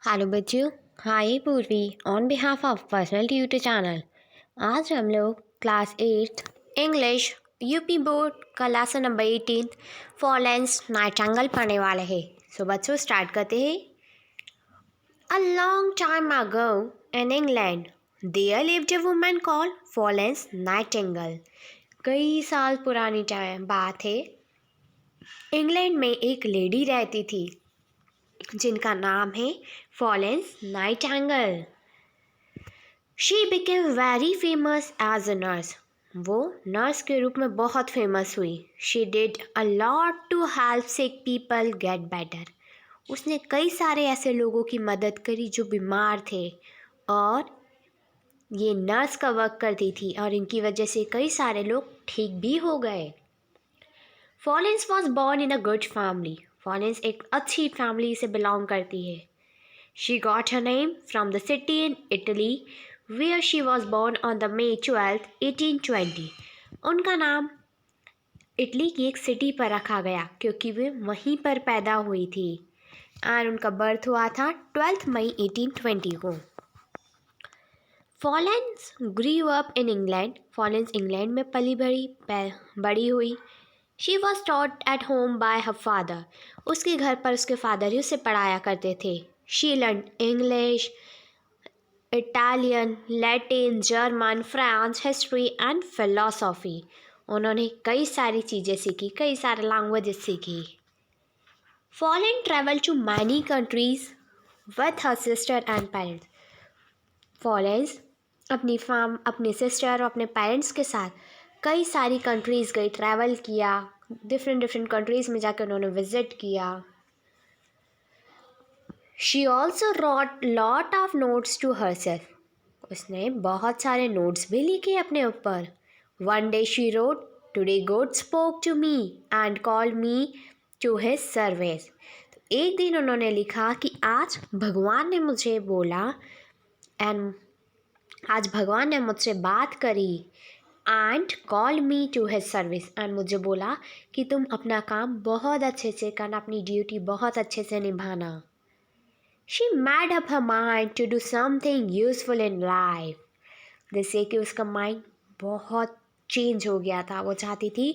Hello बच्चों। Hi Purvi on behalf of personal tutor channel. आज हम लोग क्लास 8 इंग्लिश यूपी बोर्ड का लेसन नंबर 18 फॉलेंस नाइटिंगेल पढ़ने वाले हैं। सो बच्चों स्टार्ट करते हैं। A long time ago in England there lived a woman called Florence Nightingale. कई साल पुरानी टाइम बात है। इंग्लैंड में एक लेडी रहती थी जिनका नाम है Florence Nightingale. She became very famous as a nurse. वो नर्स के रूप में बहुत फेमस हुई। She did a lot to help sick people get better. उसने कई सारे ऐसे लोगों की मदद करी जो बीमार थे और ये नर्स का वर्क करती थी और इनकी वजह से कई सारे लोग ठीक भी हो गए। Florence was born in a good family. Florence एक अच्छी फैमिली से बिलोंग करती है। She got her name from the city in Italy where she was born on the May 12th, 1820. उनका नाम इटली की एक सिटी पर रखा गया क्योंकि वे वहीं पर पैदा हुई थी और उनका बर्थ हुआ था 12 मई 1820 को। Florence grew up in England. Florence England में बड़ी हुई। She was taught at home by her father. उसके घर पर उसके फादर ही उसे पढ़ाया करते थे। She learn English, Italian, Latin, German, France, history and philosophy. उन्होंने कई सारी चीज़ें सीखी, कई सारे लैंग्वेजेस सीखी। Florence travel to many countries with her sister and parents. Florence अपनी सिस्टर और अपने पेरेंट्स के साथ कई सारी कंट्रीज़ गई, ट्रैवल किया, डिफरेंट कंट्रीज़ में जाकर उन्होंने विज़िट किया। She also wrote lot of notes to herself. उसने बहुत सारे नोट्स भी लिखे अपने ऊपर। One day she wrote, today God spoke to me and called me to his service. तो एक दिन उन्होंने लिखा कि आज भगवान ने मुझे बोला एंड आज भगवान ने मुझसे बात करी and call me to his service एंड मुझे बोला कि तुम अपना काम बहुत अच्छे से करना, अपनी ड्यूटी बहुत अच्छे से निभाना। She made up her mind to do something useful in life. जैसे कि उसका माइंड बहुत चेंज हो गया था। वो चाहती थी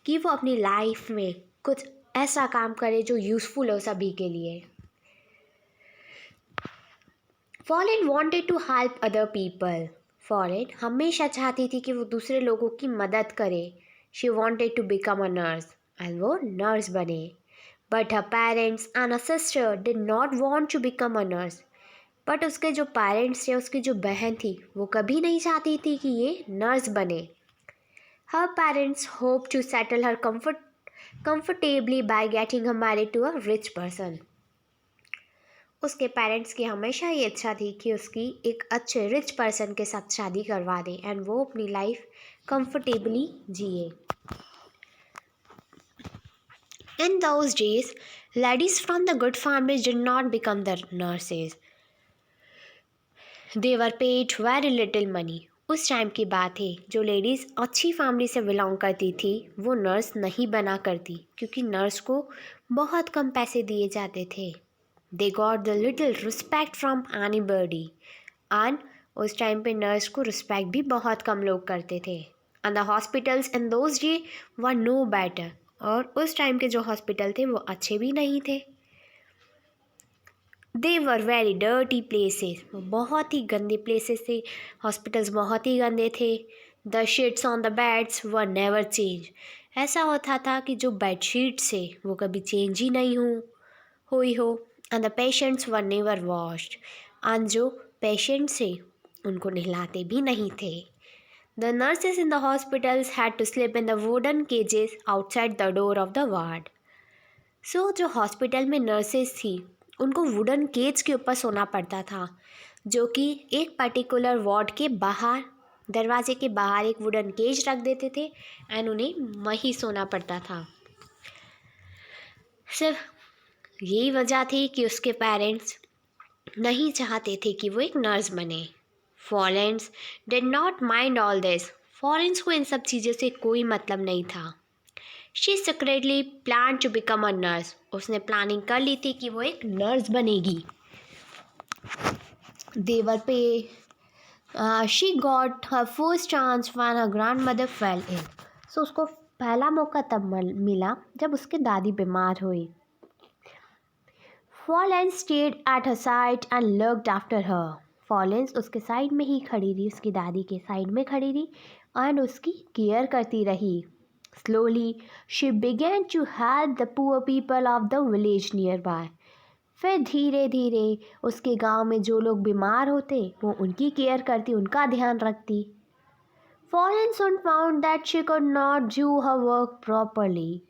कि वो अपनी लाइफ में कुछ ऐसा काम करे जो यूज़फुल हो सभी के लिए। Fallen wanted to help other people. Fallen हमेशा चाहती थी कि वो दूसरे लोगों की मदद करे। She wanted to become a nurse. और वो नर्स बने। But her parents and her sister did not want to become a nurse. But उसके जो पेरेंट्स थे, उसकी जो बहन थी, वो कभी नहीं चाहती थी कि ये नर्स बने। Her parents hope to settle her comfortably by getting her married to a rich person. उसके पेरेंट्स की हमेशा ये इच्छा थी कि उसकी एक अच्छे रिच पर्सन के साथ शादी करवा दें एंड वो अपनी लाइफ कंफर्टेबली जिए। In those days, ladies from the good families did not become the nurses. They were paid very little money. उस टाइम की बात है, जो लेडीज़ अच्छी फैमिली से बिलोंग करती थी वो नर्स नहीं बना करती क्योंकि नर्स को बहुत कम पैसे दिए जाते थे। They got the little respect from anybody and उस टाइम पे नर्स को रिस्पेक्ट भी बहुत कम लोग करते थे। And the hospitals in those day were no better. और उस टाइम के जो हॉस्पिटल थे वो अच्छे भी नहीं थे। दे वर वेरी डर्टी प्लेसेस। वो बहुत ही गंदे प्लेसेस थे। हॉस्पिटल्स बहुत ही गंदे थे। The sheets on the beds were never change. ऐसा होता था कि जो बेड शीट्स थे वो कभी चेंज ही नहीं हुई हो। And the patients were never washed. And जो पेशेंट्स थे उनको नहलाते भी नहीं थे। The nurses in the hospitals had to sleep in the wooden cages outside the door of the ward. So जो हॉस्पिटल में नर्सेस थी उनको वुडन केज के ऊपर सोना पड़ता था, जो कि एक पर्टिकुलर वार्ड के बाहर, दरवाजे के बाहर एक वुडन केज रख देते थे एंड उन्हें वहीं सोना पड़ता था। सिर्फ यही वजह थी कि उसके पेरेंट्स नहीं चाहते थे कि वो एक नर्स बने। Florence did not mind all this. Florence को इन सब चीज़ों से कोई मतलब नहीं था। She secretly plan to become a nurse. उसने प्लानिंग कर ली थी कि वो एक नर्स बनेगी। They were pay. She got her first chance when her grandmother fell ill. So उसको पहला मौका तब मिला जब उसकी दादी बीमार हुई. Fallens stayed at her side and looked after her. Fallens उसके साइड में ही खड़ी रही, उसकी दादी के साइड में खड़ी रही और उसकी केयर करती रही. Slowly, she began to help the poor people of the village nearby. फिर धीरे धीरे उसके गांव में जो लोग बीमार होते वो उनकी केयर करती, उनका ध्यान रखती. Fallens soon found that she could not do her work properly.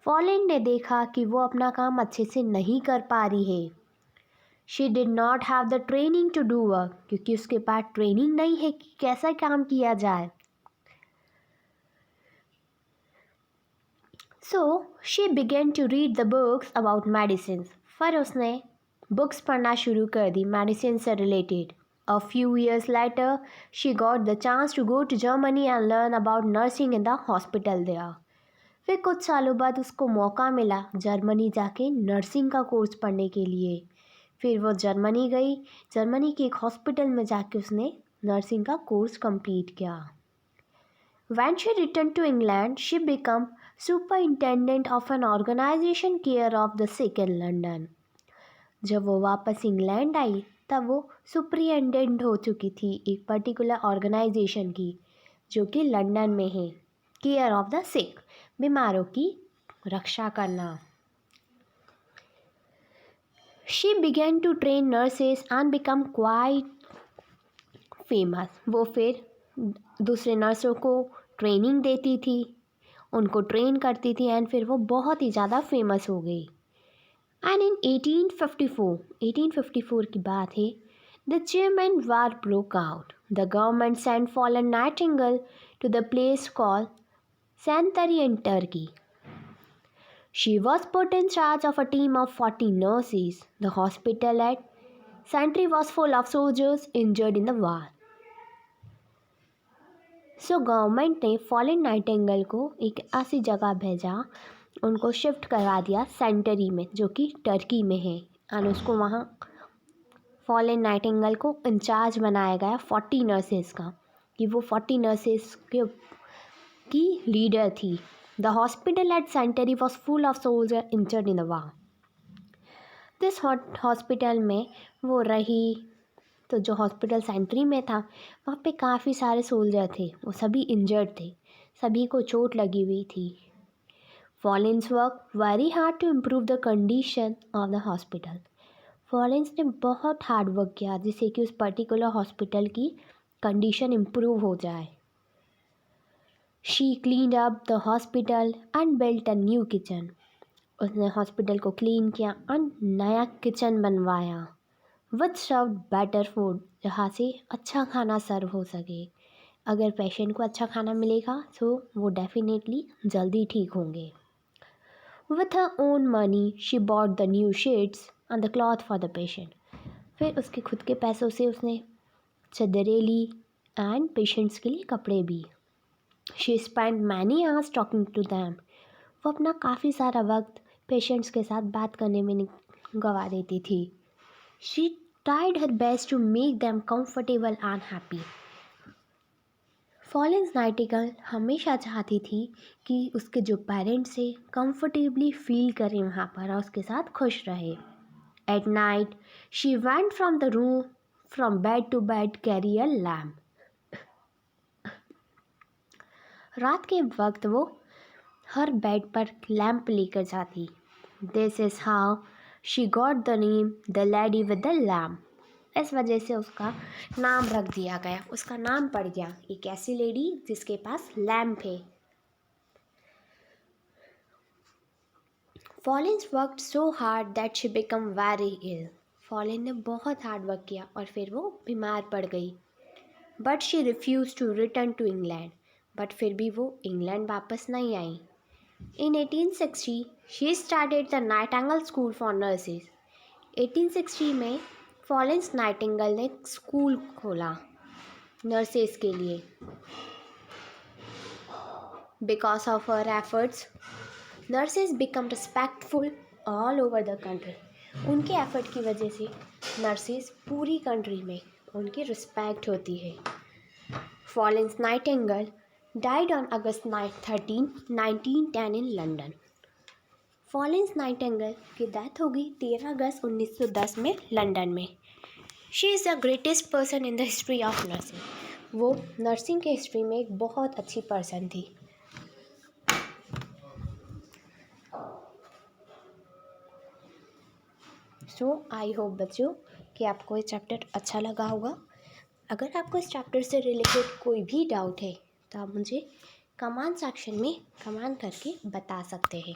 Fallens ने देखा कि वो अपना काम अच्छे से नहीं कर पा रही है. She did not have the training to do work, क्योंकि उसके पास ट्रेनिंग नहीं है कि कैसा काम किया जाए. So she began to read the books about medicines. फिर उसने बुक्स पढ़ना शुरू कर दी मेडिसिन से related. A few years later, she got the chance to go to Germany and learn about nursing in the hospital there. फिर कुछ सालों बाद उसको मौका मिला जर्मनी जाके नर्सिंग का कोर्स पढ़ने के लिए. फिर वो जर्मनी गई. जर्मनी के एक हॉस्पिटल में जाके उसने नर्सिंग का कोर्स कंप्लीट किया. When she returned to England, she became superintendent of an organization care of the sick in London. जब वो वापस इंग्लैंड आई तब वो सुपरिटेंडेंट हो चुकी थी एक पर्टिकुलर ऑर्गेनाइजेशन की जो कि लंदन में है. केयर ऑफ द सिक, बीमारों की रक्षा करना. She began to train nurses and become quite famous. वो फिर दूसरे नर्सों को ट्रेनिंग देती थी, उनको ट्रेन करती थी एंड फिर वो बहुत ही ज़्यादा फेमस हो गई. एंड इन 1854 की बात है, the German war broke out. The government sent Fallen Nightingale to the place called Santari in Turkey. She was put in charge of a team of 40 nurses. The hospital at Santari was full of soldiers injured in the war. So government ने fallen Nightingale को एक ऐसी जगह भेजा, उनको shift करवा दिया sanitary में जो कि टर्की में है. एंड उसको वहाँ फॉलन नाइटिंगेल को इंचार्ज बनाया गया 40 नर्सेस का, कि वो 40 नर्सेस की लीडर थी. The hospital eight sanitary was full of soldier injured in the war. This hospital में वो रही. तो जो हॉस्पिटल सेंटरी में था वहाँ पे काफ़ी सारे सोल्जर थे, वो सभी इंजर्ड थे, सभी को चोट लगी हुई थी. Florence work very hard to improve the condition of the hospital. Florence ने बहुत हार्ड वर्क किया जिससे कि उस पर्टिकुलर हॉस्पिटल की कंडीशन इम्प्रूव हो जाए. She cleaned up the hospital and built a new kitchen. उसने हॉस्पिटल को क्लीन किया और नया किचन बनवाया. विच सर्व बेटर फूड, जहाँ से अच्छा खाना सर्व हो सके. अगर पेशेंट को अच्छा खाना मिलेगा तो वो डेफिनेटली जल्दी ठीक होंगे. With her own money she bought the new sheets and the cloth for the patient. फिर उसके खुद के पैसों से उसने चादरें ली एंड पेशेंट्स के लिए कपड़े भी. She spend many hours talking to them. वो अपना काफ़ी सारा वक्त पेशेंट्स के साथ बात करने में गवा देती थी. She tried her best to make them comfortable and happy. Florence Nightingale हमेशा चाहती थी कि उसके जो पेरेंट्स हैं कंफर्टेबली फील करें वहाँ पर और उसके साथ खुश रहे. At night she went from the room from bed to bed carry a lamp. रात के वक्त वो हर बेड पर लैम्प लेकर जाती. This is how she got the name the lady with the lamp. इस वजह से उसका नाम रख दिया गया, उसका नाम पड़ गया एक ऐसी लेडी जिसके पास लैम्प है. Florence worked so hard that she became very ill. Florence ने बहुत हार्ड वर्क किया और फिर वो बीमार पड़ गई. But she refuse to return to England. But फिर भी वो इंग्लैंड वापस नहीं आई. In 1860, she started the Nightingale School for Nurses. 1860 में फॉलेंस नाइटिंगेल ने स्कूल खोला नर्सेस के लिए. Because of her efforts, nurses become respectful all over the country. उनके एफर्ट की वजह से नर्सेज पूरी कंट्री में उनकी रिस्पेक्ट होती है। Florence Nightingale died on August 13, 1910 in London. Florence Nightingale की डेथ हो गई 13 अगस्त 1910 में लंदन में। She is the greatest person in the history of nursing. वो नर्सिंग के हिस्ट्री में एक बहुत अच्छी पर्सन थी। सो आई होप बच्चों कि आपको ये चैप्टर अच्छा लगा होगा। अगर आपको इस चैप्टर से रिलेटेड कोई भी डाउट है तो आप मुझे कमेंट सेक्शन में कमेंट करके बता सकते हैं।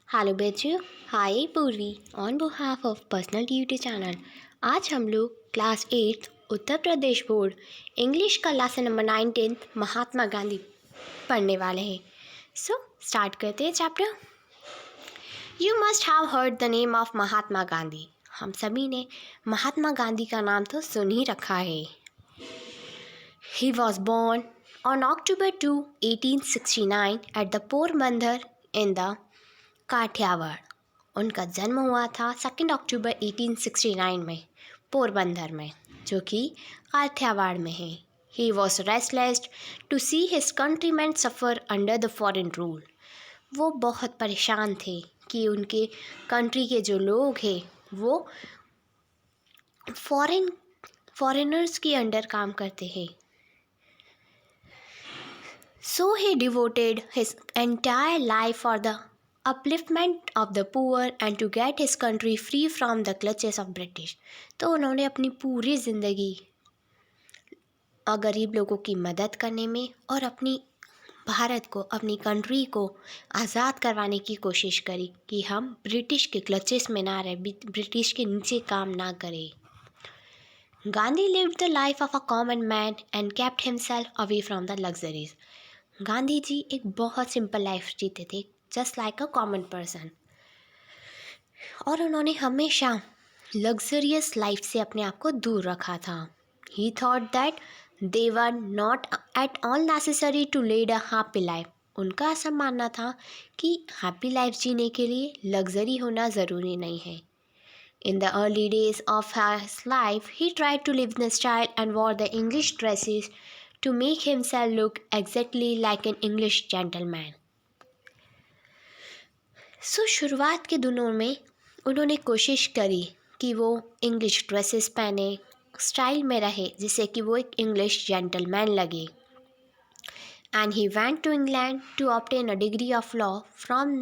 हेलो बच्चों, hi Purvi on behalf of personal tutor channel. आज हम लोग class 8 Uttar Pradesh board English का लेसन नंबर 19 महात्मा गांधी पढ़ने वाले हैं। सो स्टार्ट करते हैं chapter. You must have heard the name of Mahatma Gandhi. हम सभी ने महात्मा गांधी का नाम तो सुन ही रखा है। He was born on October 2, 1869 at the Porbandar in the Kathiawar. उनका जन्म हुआ था 2 अक्टूबर 1869 में पोरबंदर में, जो कि काठियावाड़ में है। He was restless to see his countryman suffer under the foreign rule. वो बहुत परेशान थे कि उनके कंट्री के जो लोग हैं वो फॉरेनर्स के अंडर काम करते हैं। So he devoted his entire life for the upliftment of the poor and to get his country free from the clutches of British। तो उन्होंने अपनी पूरी ज़िंदगी गरीब लोगों की मदद करने में और अपनी भारत को, अपनी कंट्री को आज़ाद करवाने की कोशिश करी कि हम ब्रिटिश के क्लचेस में ना रहे, ब्रिटिश के नीचे काम ना करें। Gandhi lived the life of a common man and kept himself away from the luxuries। Gandhi ji एक बहुत सिंपल लाइफ जीते थे, just like a common person, और उन्होंने हमेशा लग्जरियस लाइफ से अपने आप को दूर रखा था। He thought that they were not at all necessary to lead a happy life. उनका ऐसा मानना था कि हैप्पी लाइफ जीने के लिए लग्जरी होना ज़रूरी नहीं है। In the early days of his life, he tried to live in style and wore the English dresses to make himself look exactly like an English gentleman। So शुरुआत के दिनों में उन्होंने कोशिश करी कि वो इंग्लिश ड्रेसेस पहने, स्टाइल में रहे, जिससे कि वो एक इंग्लिश जेंटलमैन लगे। And he went to England to obtain a degree of law from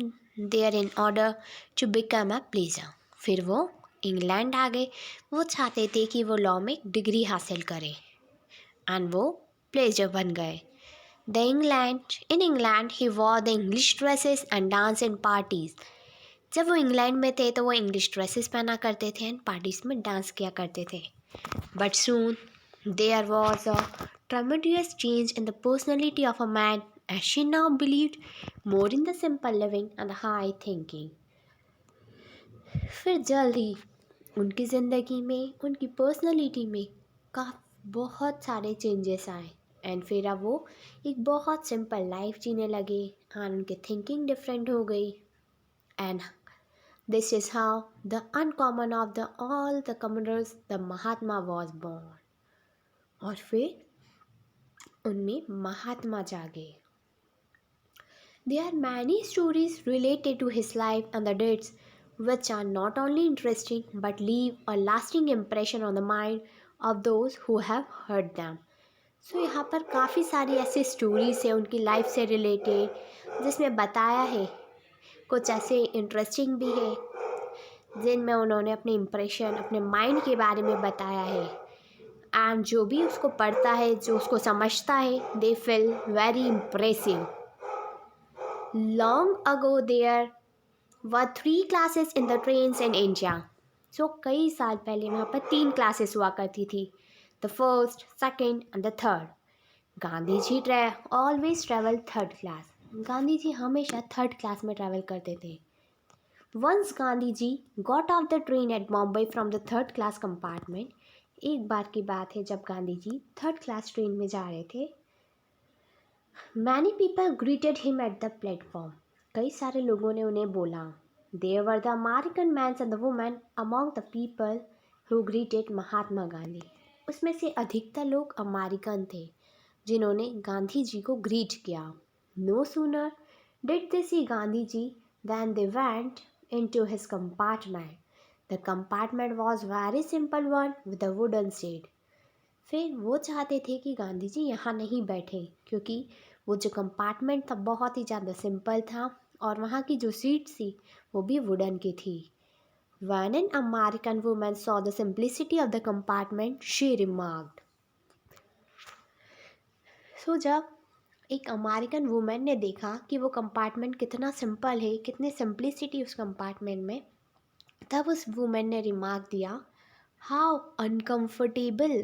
there in order to become a pleaser। फिर वो इंग्लैंड आ गए। वो चाहते थे कि वो लॉ में डिग्री हासिल करें, एंड वो प्लेजर बन गए। In England he war the English dresses and dance in parties. जब वो इंग्लैंड में थे तो वो इंग्लिश ड्रेसेस पहना करते थे एंड पार्टीज़ में डांस किया करते थे। But soon there was a tremendous change in the personality of a man as she now believed more in the simple living and the high thinking. फिर जल्द ही उनकी ज़िंदगी में, उनकी पर्सनैलिटी में बहुत सारे चेंजेस आए, एंड फिर अब वो एक बहुत सिंपल लाइफ जीने लगे एंड उनकी थिंकिंग डिफरेंट हो गई। And this is how the uncommon of the all the commoners the Mahatma was born. और फिर उनमें महात्मा जागे। There are many stories related to his life and the deeds which are not only interesting but leave a lasting impression on the mind of those who have heard them। So यहाँ पर काफ़ी सारी ऐसी stories है उनकी life से related, जिसमें बताया है, कुछ ऐसे इंटरेस्टिंग भी है जिनमें उन्होंने अपने इम्प्रेशन, अपने माइंड के बारे में बताया है, एंड जो भी उसको पढ़ता है, जो उसको समझता है, they feel very impressive. Long ago there were 3 classes in the trains in India। So कई साल पहले वहाँ पर 3 क्लासेस हुआ करती थी, the first, second and the third। Gandhi ji always travel third class. Gandhi ji हमेशा थर्ड क्लास में ट्रैवल करते थे। Once Gandhi ji got off the train at Bombay from the third class compartment. एक बार की बात है जब Gandhi ji third class train में जा रहे थे। Many people greeted him at the platform. कई सारे लोगों ने उन्हें बोला। There were the American mans and the women among the people who greeted Mahatma Gandhi. उसमें से अधिकतर लोग अमेरिकन थे जिन्होंने गांधी जी को ग्रीट किया। No sooner did they see Gandhi ji than they went into his compartment. The compartment was very simple one with a wooden seat. फिर वो चाहते थे कि गांधी जी यहाँ नहीं बैठे क्योंकि वो जो कंपार्टमेंट था बहुत ही ज़्यादा सिंपल था और वहाँ की जो सीट थी वो भी वुडन की थी। When an American woman saw the simplicity of the compartment, she remarked. So जब एक अमेरिकन वुमेन ने देखा कि वो कंपार्टमेंट कितना सिंपल है, कितनी सिंप्लिसिटी उस कंपार्टमेंट में, तब उस वुमेन ने रिमार्क दिया, how uncomfortable,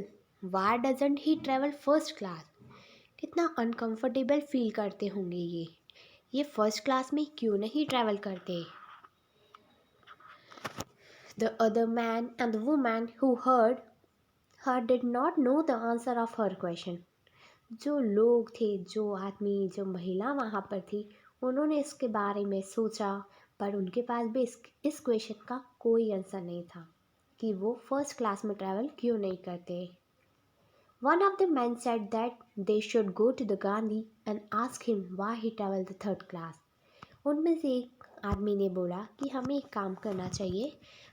why doesn't he travel first class. कितना अनकम्फर्टेबल फील करते होंगे ये फर्स्ट क्लास में क्यों नहीं ट्रैवल करते। The other man and the woman who heard her did not know the answer of her question. जो लोग थे, जो आदमी, जो महिला वहाँ पर थी, उन्होंने इसके बारे में सोचा पर उनके पास भी इस क्वेश्चन का कोई आंसर नहीं था कि वो फर्स्ट क्लास में ट्रैवल क्यों नहीं करते। One of the men said that they should go to the Gandhi and ask him why he traveled the third class. उनमें से एक आदमी ने बोला कि हमें एक काम करना चाहिए,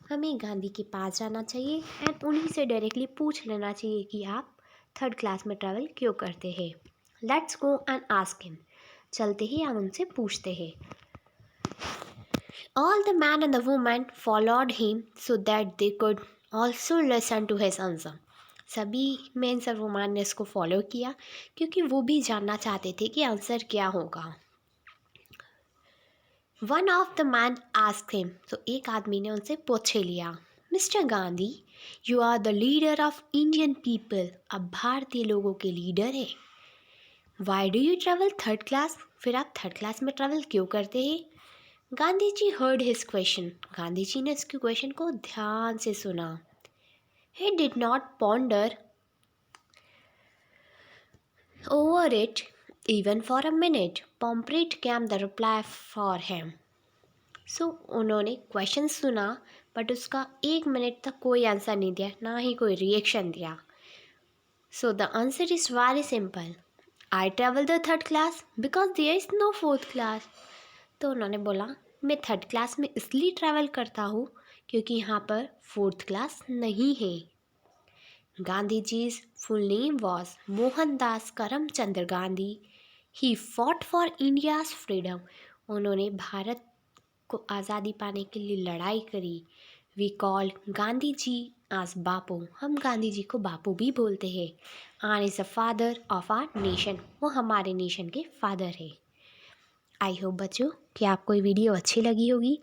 हमें गांधी के पास जाना चाहिए एंड उन्हीं से डायरेक्टली पूछ लेना चाहिए कि आप थर्ड क्लास में ट्रैवल क्यों करते हैं। Let's go and ask him. चलते ही हम उनसे पूछते हैं। All the man and the women followed him so that they could also listen to his answer. सभी मेन्स और वुमेन ने इसको फॉलो किया क्योंकि वो भी जानना चाहते थे कि आंसर क्या होगा। One of the man asked him, तो एक आदमी ने उनसे पूछ लिया, Mr Gandhi, you are the leader of Indian people, अब भारतीय लोगों के लीडर है। Why do you travel third class, फिर आप थर्ड क्लास में ट्रैवल क्यों करते हैं। Gandhi ji heard his question, Gandhi ji ने इसके क्वेश्चन को ध्यान से सुना। He did not ponder over it even for a minute. Pomfret came the reply for him. So उन्होंने क्वेश्चन सुना बट उसका 1 मिनट तक कोई आंसर नहीं दिया, ना ही कोई रिएक्शन दिया। So the answer is very simple, I travel the third class because there is no fourth class. तो उन्होंने बोला मैं थर्ड क्लास में इसलिए ट्रैवल करता हूँ क्योंकि यहाँ पर फोर्थ क्लास नहीं है। गांधी जी's full name was Mohandas Karamchand Gandhi. He fought for India's freedom. उन्होंने भारत को आज़ादी पाने के लिए लड़ाई करी। वी कॉल गांधी जी आज बापू, हम गांधी जी को बापू भी बोलते हैं। आन is the father of our nation, वो हमारे नेशन के फादर है। आई होप बच्चों कि आपको ये वीडियो अच्छी लगी होगी।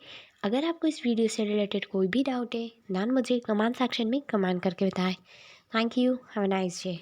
अगर आपको इस वीडियो से रिलेटेड कोई भी डाउट है दैन मुझे कमेंट सेक्शन में कमेंट करके बताएं। Thank you, have a nice day.